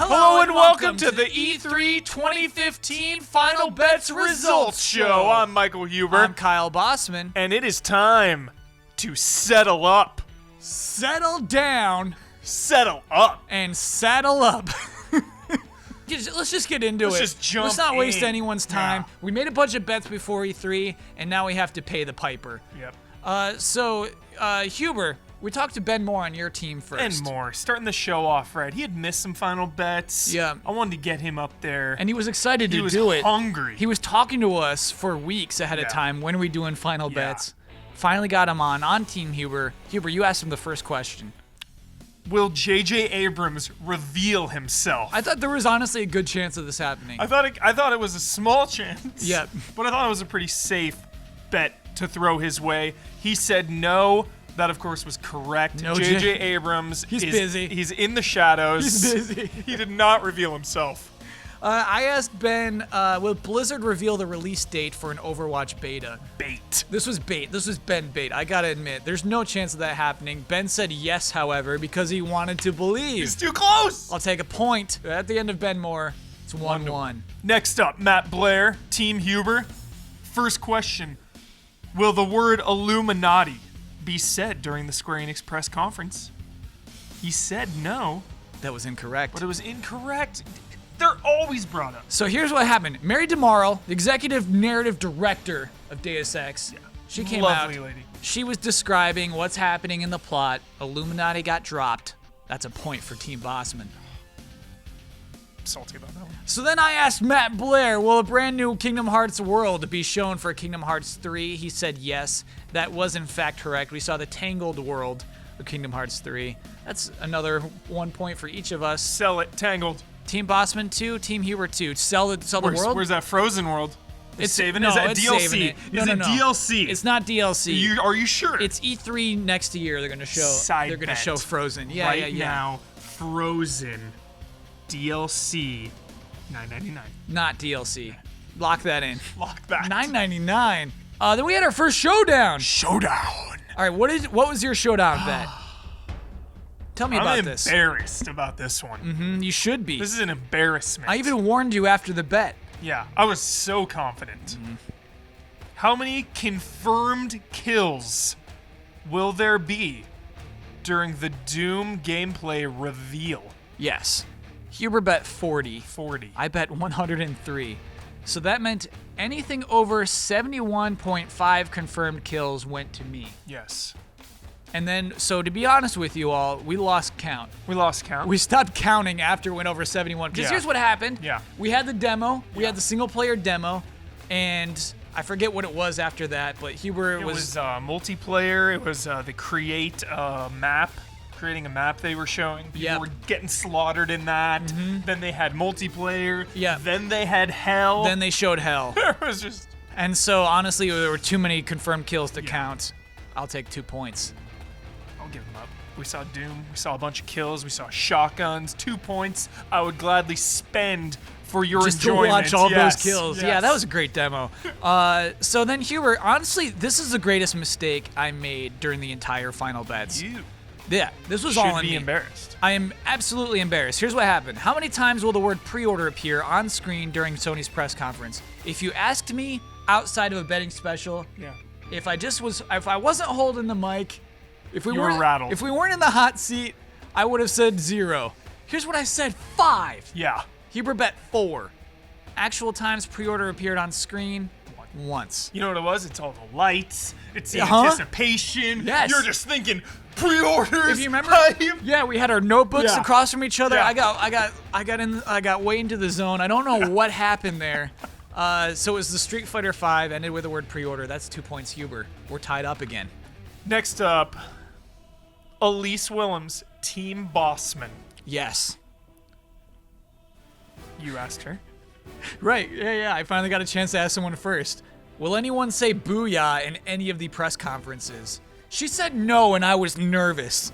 Hello and welcome to the E3 2015 Final Bets Results Show. I'm Michael Huber. I'm Kyle Bosman. And it is time to settle up. Settle down. Settle up. And saddle up. Let's just get into it. Let's just jump Let's not waste in. anyone's time. Yeah. We made a bunch of bets before E3, and now we have to pay the piper. Yep. So, Huber, we talked to Ben Moore on your team first. And more. Starting the show off right. He had missed some final bets. Yeah. I wanted to get him up there. And he was excited to do it. He was hungry. He was talking to us for weeks ahead of time. When are we doing final bets? Finally got him on Team Huber. Huber, you asked him the first question. Will J.J. Abrams reveal himself? I thought there was honestly a good chance of this happening. I thought it was a small chance. Yeah. But I thought it was a pretty safe bet to throw his way. He said no. That, of course, was correct. No, J.J. Abrams He's busy. He's in the shadows. He's busy. He did not reveal himself. I asked Ben, will Blizzard reveal the release date for an Overwatch beta? Bait. This was bait. This was Ben bait. I gotta admit, there's no chance of that happening. Ben said yes, however, because he wanted to believe. He's too close. I'll take a point. At the end of Ben Moore, it's 1-1. Next up, Matt Blair, Team Huber. First question. Will the word Illuminati be said during the Square Enix press conference? He said no. That was incorrect. But it was incorrect. They're always brought up. So here's what happened. Mary DeMarle, the executive narrative director of Deus Ex, she came out. Lovely lady. She was describing what's happening in the plot. Illuminati got dropped. That's a point for Team Bosman. I'm salty about that one. So then I asked Matt Blair, will a brand new Kingdom Hearts world be shown for Kingdom Hearts 3? He said yes. That was in fact correct. We saw the Tangled world of Kingdom Hearts 3. That's another 1 point for each of us. Sell it, Tangled. Team Bosman 2, Team Huber 2. Sell the world? Where's that Frozen world? It's saving no, Is that it's DLC? saving it. No, Is no, it no. DLC? It's not DLC. Are you sure? It's E3 next year. They're gonna show. Side they're gonna bet. show Frozen. Yeah, right yeah. now, Frozen DLC, $9.99. Not DLC. Lock that in. Lock that. $9.99. Then we had our first showdown. Showdown. All right, what was your showdown bet? Tell me about this. I'm embarrassed about this one. You should be. This is an embarrassment. I even warned you after the bet. Yeah, I was so confident. How many confirmed kills will there be during the Doom gameplay reveal? Yes. Huber bet 40. 40. I bet 103. So that meant anything over 71.5 confirmed kills went to me. Yes. And then, so to be honest with you all, we lost count. We lost count. We stopped counting after it went over 71. Because here's what happened. Yeah. We had the demo. We had the single-player demo. And I forget what it was after that, but Huber It was multiplayer. It was the creating a map they were showing. People were getting slaughtered in that. Then they had multiplayer. Yeah. Then they had hell. Then they showed hell. It was just... And so, honestly, there were too many confirmed kills to count. I'll take 2 points. I'll give them up. We saw Doom. We saw a bunch of kills. We saw shotguns. 2 points I would gladly spend for your Just enjoyment. to watch all those kills. Yes. Yeah, that was a great demo. So then, Huber, honestly, this is the greatest mistake I made during the entire final bets. Yeah, this was all on me. Should be embarrassed. I am absolutely embarrassed. Here's what happened. How many times will the word pre-order appear on screen during Sony's press conference? If you asked me outside of a betting special, if I wasn't holding the mic, if we weren't rattled. If we weren't in the hot seat, I would have said 0. Here's what I said: 5. Yeah. Huber bet 4. Actual times pre-order appeared on screen once. You know what it was? It's all the lights. It's the anticipation. Yes. You're just thinking pre-orders. If you remember, hype. yeah, we had our notebooks across from each other. Yeah. I got way into the zone. I don't know what happened there. So it was the Street Fighter V ended with the word pre-order. That's 2 points, Huber. We're tied up again. Next up, Elise Willems, Team Bosman. Yes. You asked her. Right. Yeah. I finally got a chance to ask someone first. Will anyone say booyah in any of the press conferences? She said no, and I was nervous.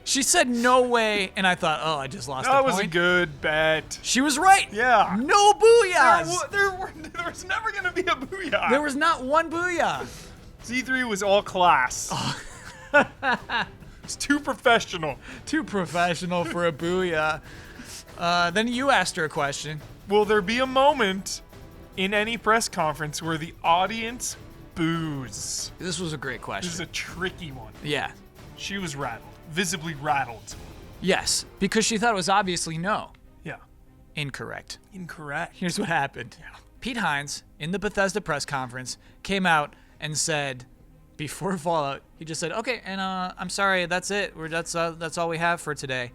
She said no way, and I thought, oh, I just lost a point. That was a good bet. She was right. Yeah. No booyahs. There was never going to be a booyah. There was not one booyah. Z3 was all class. It's too professional. Too professional for a booyah. Then you asked her a question. Will there be a moment in any press conference where the audience boos? This was a great question. This is a tricky one. Yeah. She was rattled, visibly rattled. Yes, because she thought it was obviously no. Yeah. Incorrect. Incorrect. Here's what happened. Yeah. Pete Hines, in the Bethesda press conference, came out and said, before Fallout, he just said, okay, and I'm sorry, that's it. That's all we have for today.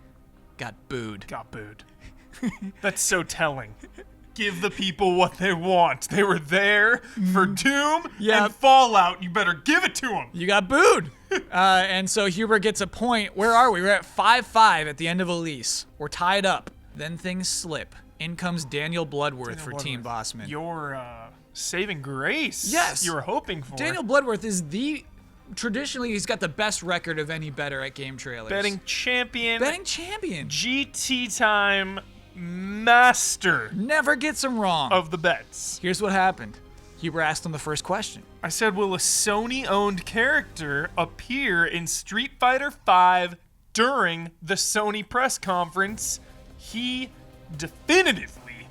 Got booed. Got booed. That's so telling. Give the people what they want. They were there for Doom and Fallout. You better give it to them. You got booed. And so Huber gets a point. Where are we? We're at 5-5 at the end of Elise. We're tied up. Then things slip. In comes Daniel Bloodworth for Team Bosman. Your saving grace. Yes. You were hoping for. Daniel Bloodworth is traditionally, he's got the best record of any bettor at GameTrailers. Betting champion. GT time master. Never gets him wrong. Of the bets. Here's what happened. Huber asked him the first question. I said, will a Sony-owned character appear in Street Fighter V during the Sony press conference? He definitively,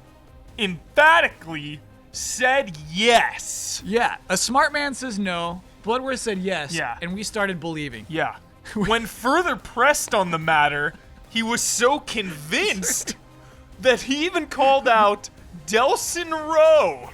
emphatically said yes. Yeah, a smart man says no. Bloodworth said yes. Yeah. And we started believing. Yeah. When further pressed on the matter, he was so convinced that he even called out Delson Rowe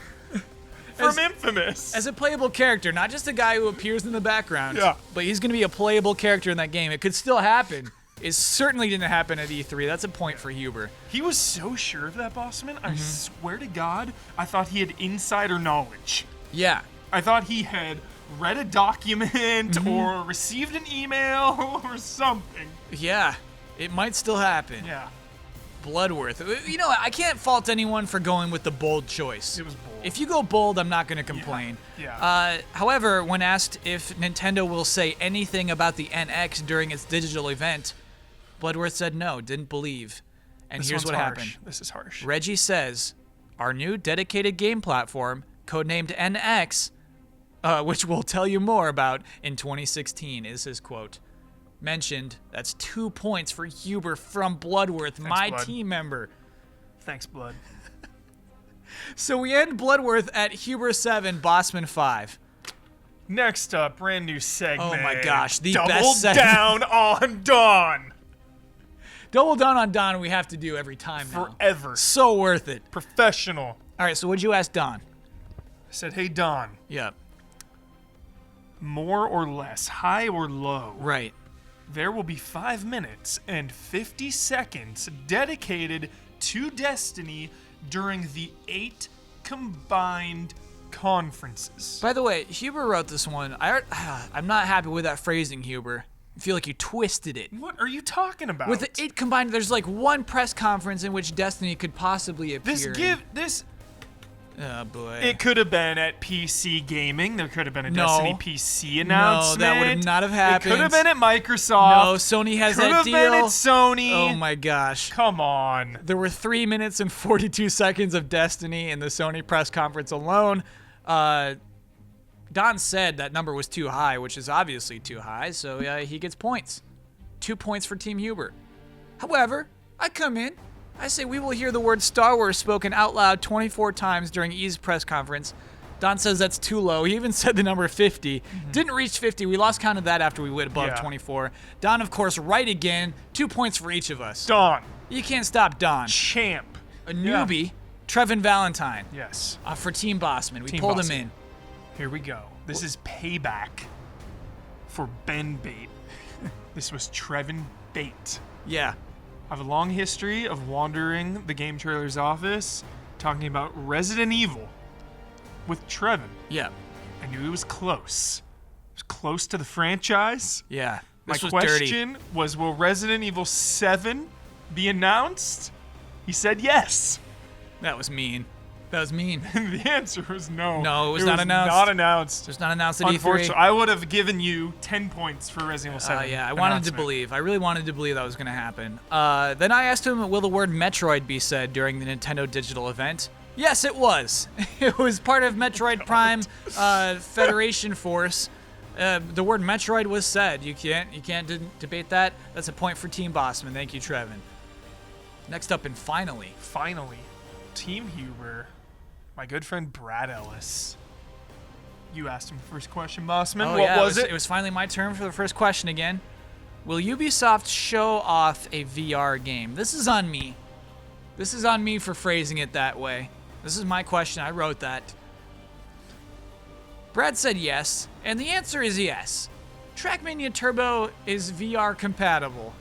from Infamous. As a playable character, not just a guy who appears in the background. Yeah. But he's going to be a playable character in that game. It could still happen. It certainly didn't happen at E3. That's a point for Huber. He was so sure of that, Bosman. I swear to God, I thought he had insider knowledge. Yeah. I thought he had read a document or received an email or something. Yeah. It might still happen. Yeah. Bloodworth. You know, I can't fault anyone for going with the bold choice. It was bold. If you go bold, I'm not going to complain. Yeah. However, when asked if Nintendo will say anything about the NX during its digital event, Bloodworth said no, didn't believe. And here's what happened. This is harsh. Reggie says, our new dedicated game platform, codenamed NX, which we'll tell you more about in 2016, is his quote. Mentioned, that's 2 points for Huber from Bloodworth, Thanks, my Blood. team member. Thanks, Blood. So we end Bloodworth at Huber 7, Bosman 5. Next up, brand new segment. Oh my gosh, the Double best segment. down on Dawn. Double down on Don we have to do every time now. Forever. So worth it. Professional. All right, so what'd you ask Don? I said, hey, Dawn. Yep. More or less, high or low. Right. There will be 5 minutes and 50 seconds dedicated to Destiny during the 8 combined conferences. By the way, Huber wrote this one. I'm not happy with that phrasing, Huber. I feel like you twisted it. What are you talking about? With the 8 combined, there's like one press conference in which Destiny could possibly appear. Oh boy. It could have been at PC Gaming. There could have been a No. Destiny PC announcement. No, that would not have happened. It could have been at Microsoft. No, Sony has could that have deal. been at Sony. Oh my gosh. Come on. There were 3 minutes and 42 seconds of Destiny in the Sony press conference alone. Don said that number was too high, which is obviously too high, so he gets points. 2 points for Team Huber. However, I come in, I say we will hear the word Star Wars spoken out loud 24 times during E's press conference. Don says that's too low. He even said the number 50. Didn't reach 50. We lost count of that after we went above 24. Don, of course, right again. 2 points for each of us. Dawn. You can't stop Don. Champ. A newbie, Trevin Valentine. Yes. For Team Bosman. We Team pulled Bosman. him in. Here we go. This is payback for Ben Bait. This was Trevin Bait. Yeah. I have a long history of wandering the GameTrailers office talking about Resident Evil with Trevin. Yeah. I knew he was close. He was close to the franchise. Yeah. My This was question dirty. was, will Resident Evil 7 be announced? He said yes. That was mean. That was mean. The answer was no. No, it was not announced. Not announced. It was not announced at Unfortunately, E3. I would have given you 10 points for Resident Evil 7. Yeah, I wanted to announcement. believe. I really wanted to believe that was going to happen. Then I asked him, will the word Metroid be said during the Nintendo digital event? Yes, it was. It was part of Metroid Prime Federation Force. The word Metroid was said. You can't debate that. That's a point for Team Bosman. Thank you, Trevin. Next up, and finally, Team Huber, my good friend Brad Ellis. You asked him the first question, Bosman. What was it? It was finally my turn for the first question again. Will Ubisoft show off a VR game? This is on me. This is on me for phrasing it that way. This is my question. I wrote that. Brad said yes, and the answer is yes. Trackmania Turbo is VR compatible.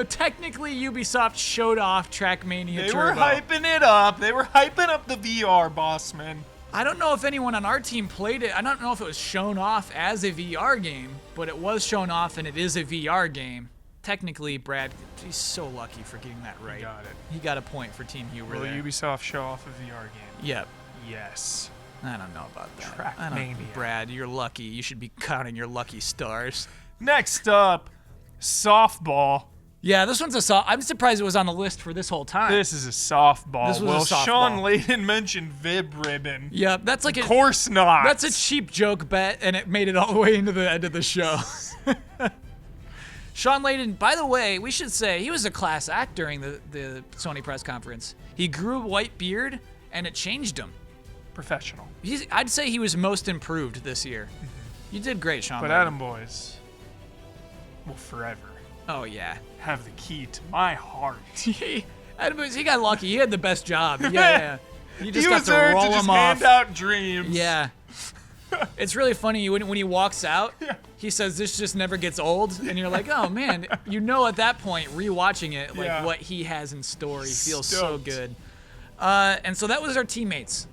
Technically, Ubisoft showed off Trackmania Turbo. They were hyping it up. They were hyping up the VR, Bossman. I don't know if anyone on our team played it. I don't know if it was shown off as a VR game, but it was shown off and it is a VR game. Technically, Brad, he's so lucky for getting that right. He got it. He got a point for Team Huber Will there. Ubisoft show off a VR game? Yep. Yes. I don't know about that. Trackmania. Brad, you're lucky. You should be counting your lucky stars. Next up, softball. Yeah, this one's a soft. I'm surprised it was on the list for this whole time. This is a softball. This was a softball. Sean Layden mentioned Vib Ribbon. Yep, that's like Of course not. That's a cheap joke bet, and it made it all the way into the end of the show. Sean Layden, by the way, we should say he was a class act during the Sony press conference. He grew a white beard, and it changed him. Professional. I'd say he was most improved this year. You did great, Sean But Layden. Adam Boys will forever Oh, yeah. have the key to my heart. Adam Boys, he got lucky. He had the best job. Yeah. You just He got was to there roll to just him off. hand out dreams. Yeah. It's really funny when he walks out, he says this just never gets old, and you're like, oh man, you know at that point, rewatching it, like what he has in store, he feels so good. And so that was our teammates.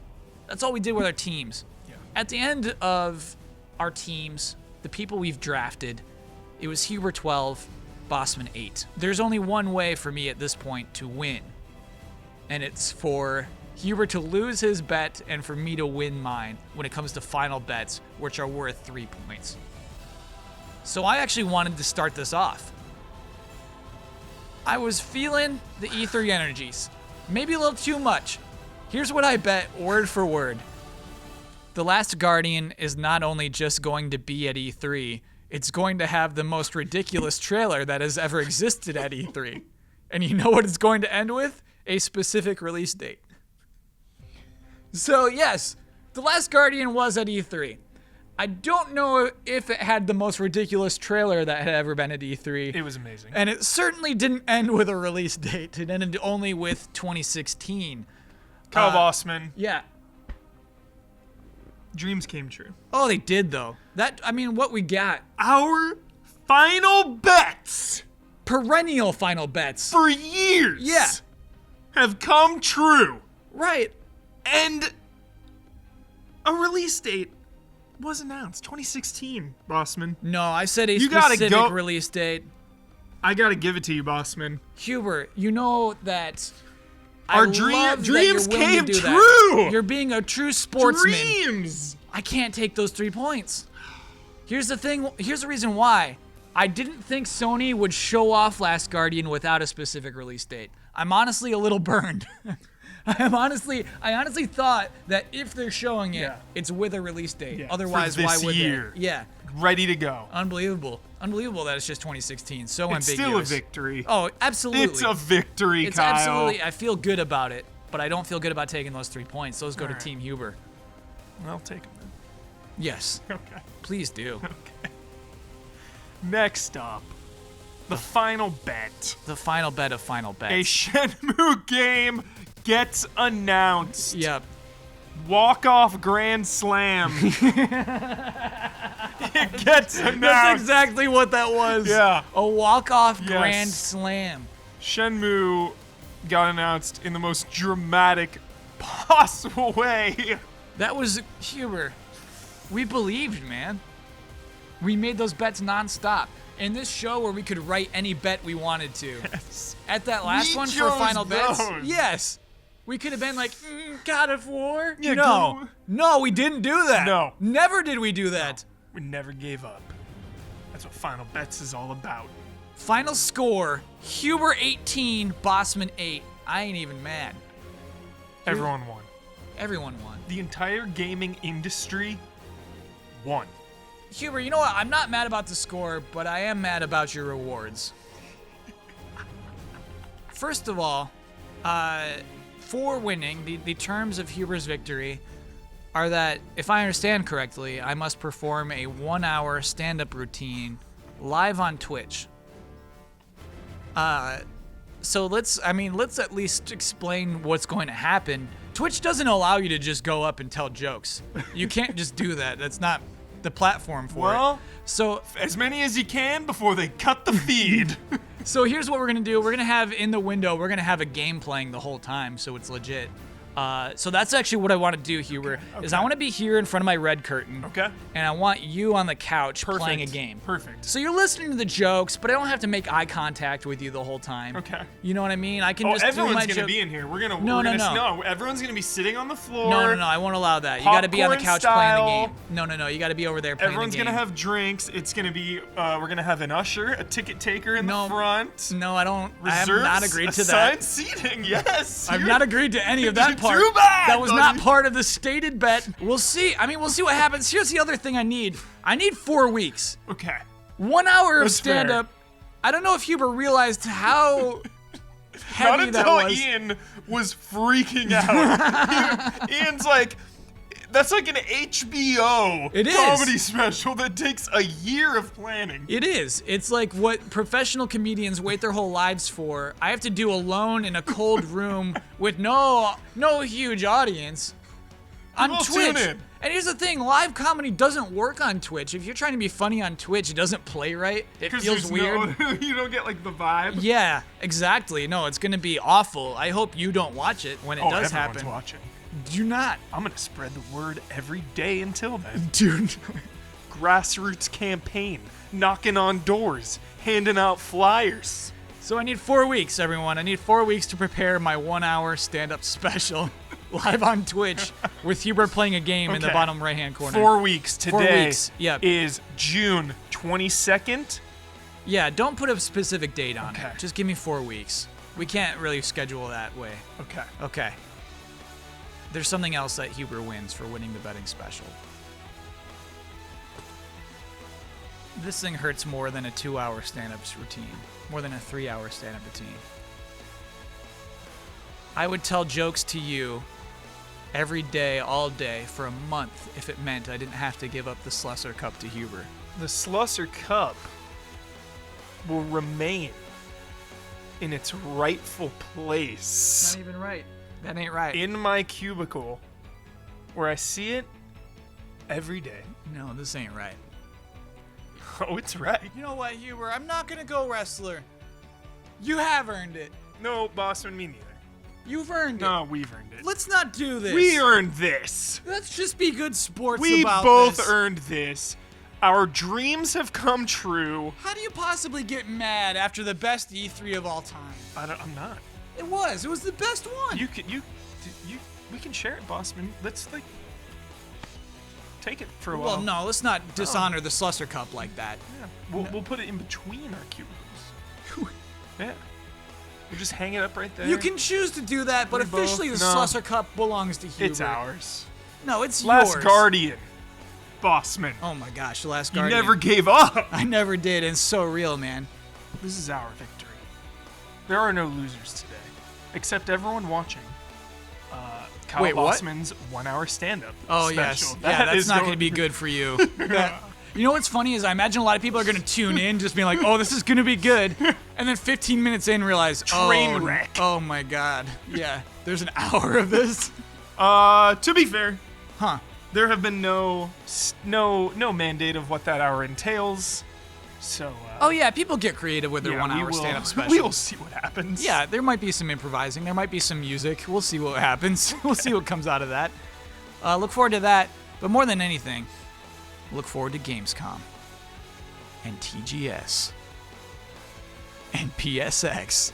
That's all we did with our teams. Yeah. At the end of our teams, the people we've drafted, it was Huber 12, Bosman 8. There's only one way for me at this point to win, and it's for Huber to lose his bet and for me to win mine when it comes to final bets, which are worth 3 points. So I actually wanted to start this off. I was feeling the E3 energies. Maybe a little too much. Here's what I bet word for word. The Last Guardian is not only just going to be at E3, it's going to have the most ridiculous trailer that has ever existed at E3. And you know what it's going to end with? A specific release date. So yes, The Last Guardian was at E3. I don't know if it had the most ridiculous trailer that had ever been at E3. It was amazing. And it certainly didn't end with a release date. It ended only with 2016. Kyle Bossman, Yeah. dreams came true. Oh, they did though. What we got. Our final bets Perennial final bets. for years Yeah. have come true. Right. And a release date was announced. 2016, Bossman. No, I said a You gotta specific go- release date. I gotta give it to you, Bossman. Huber, you know that Our I love that dreams you're willing came to do that. true. You're being a true sportsman. Dreams! I can't take those 3 points. Here's the thing. Here's the reason why. I didn't think Sony would show off Last Guardian without a specific release date. I'm honestly a little burned. I honestly thought that if they're showing it, it's with a release date. Yeah, Otherwise, for this why would year. they? Yeah. Ready to go. Unbelievable. Unbelievable that it's just 2016. So It's ambiguous. still a victory. Oh, absolutely. It's a victory, It's Kyle. absolutely. I feel good about it, but I don't feel good about taking those 3 points. Those go to All right. Team Huber. I'll take them then. Yes. Okay. Please do. Next up, the final bet. The final bet of final A bets. Shenmue game gets announced. Yep. Walk-off Grand Slam. It gets announced. That's exactly what that was. Yeah. A walk-off Yes. grand slam. Shenmue got announced in the most dramatic possible way. That was Huber. We believed, man. We made those bets nonstop. In this show where we could write any bet we wanted to. Yes. At that last We one for chose final bets. those. Yes. We could have been like, God of War. Yeah, no. go. No, we didn't do that. No. Never did we do that. We never gave up. That's what Final Bets is all about. Final score, Huber 18, Bosman 8. I ain't even mad. Everyone won. Everyone won. The entire gaming industry won. Huber, you know what? I'm not mad about the score, but I am mad about your rewards. first of all, for winning, the terms of Huber's victory are that, if I understand correctly, I must perform a 1-hour stand-up routine live on Twitch. So let's at least explain what's going to happen. Twitch doesn't allow you to just go up and tell jokes. You can't just do that. That's not the platform for it. Well, so as many as you can before they cut the feed. So here's what we're gonna do. We're gonna have in the window, we're gonna have a game playing the whole time, so it's legit. So that's actually what I want to do, Huber, is I want to be here in front of my red curtain. Okay. And I want you on the couch playing a game. Perfect. So you're listening to the jokes, but I don't have to make eye contact with you the whole time. Okay. You know what I mean? I can just do everyone's my gonna be in here. No, everyone's gonna be sitting on the floor. No, I won't allow that. You got to be on the couch playing the game. No, you got to be over there playing Everyone's the game. gonna have drinks. It's gonna be we're gonna have an usher, a ticket taker in the front. No, I don't. Reserves, I have not agreed to that. assigned seating. Yes. I've not agreed to any of that part. Too bad. That was not part of the stated bet. We'll see. We'll see what happens. Here's the other thing I need. I need 4 weeks. Okay. 1 hour of That's stand-up. I don't know if Huber realized how heavy Not that until was. Ian was freaking out. Ian's like, that's like an HBO comedy special that takes a year of planning. It is. It's like what professional comedians wait their whole lives for. I have to do alone in a cold room with no huge audience on People Twitch. tune in. And here's the thing, live comedy doesn't work on Twitch. If you're trying to be funny on Twitch, it doesn't play right. It feels weird. You don't get like the vibe. Yeah, exactly. No, it's going to be awful. I hope you don't watch it when it does happen. Everyone's watching. Do not. I'm gonna spread the word every day until then. Dude. Grassroots campaign, knocking on doors, handing out flyers. So I need 4 weeks, everyone. I need 4 weeks to prepare my 1 hour stand-up special live on Twitch with Huber playing a game in the bottom right-hand corner. 4 weeks. Today 4 weeks. Yep. is June 22nd. Yeah, don't put a specific date on Okay. it. Just give me 4 weeks. We can't really schedule that way. Okay. There's something else that Huber wins for winning the betting special. This thing hurts more than a 2-hour stand-up routine. More than a 3-hour stand-up routine. I would tell jokes to you every day, all day, for a month if it meant I didn't have to give up the Slusser Cup to Huber. The Slusser Cup will remain in its rightful place. Not even right. That ain't right. In my cubicle, where I see it every day. No, this ain't right. Oh, it's right. You know what, Huber? I'm not gonna go wrestler. You have earned it. No, Bosman, me neither. You've earned it. No, we've earned it. Let's not do this. We earned this. Let's just be good sports We about both this. earned this. Our dreams have come true. How do you possibly get mad after the best E3 of all time? I'm not. It was the best one. We can share it, Bosman. Let's take it for a Well, while. no, let's not dishonor the Slusser Cup like that. Yeah. We'll put it in between our cubicles. Yeah. We'll just hang it up right there. You can choose to do that, but We both- officially the no. Slusser Cup belongs to Huber. It's ours. No, it's Last yours. Guardian, Bosman. Oh my gosh, the Last You Guardian. never gave up. I never did, and it's so real, man. This is our victory. There are no losers today, except everyone watching. Kyle Wait, what? Bosman's 1 hour stand-up Oh special. yes, yeah, that's is not going to be good for you. You know what's funny is I imagine a lot of people are going to tune in, just being like, "Oh, this is going to be good," and then 15 minutes in, realize, Train wreck. Oh my god, yeah, there's an hour of this. To be fair, Huh? there have been no mandate of what that hour entails. So. Oh yeah, people get creative with their 1 hour stand-up special. We will see what happens. Yeah, there might be some improvising. There might be some music. We'll see what happens. We'll see what comes out of that. Look forward to that. But more than anything, look forward to Gamescom and TGS and PSX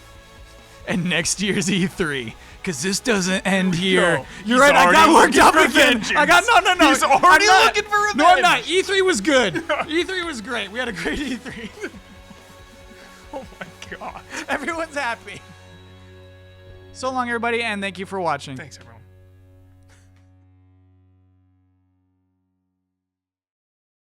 and next year's E3. Because this doesn't end here. You're right, I got worked up again. Vengeance. I got, no. He's already looking for revenge. No, I'm not. E3 was good. E3 was great. We had a great E3. Oh my god. Everyone's happy. So long, everybody, and thank you for watching. Thanks, everyone.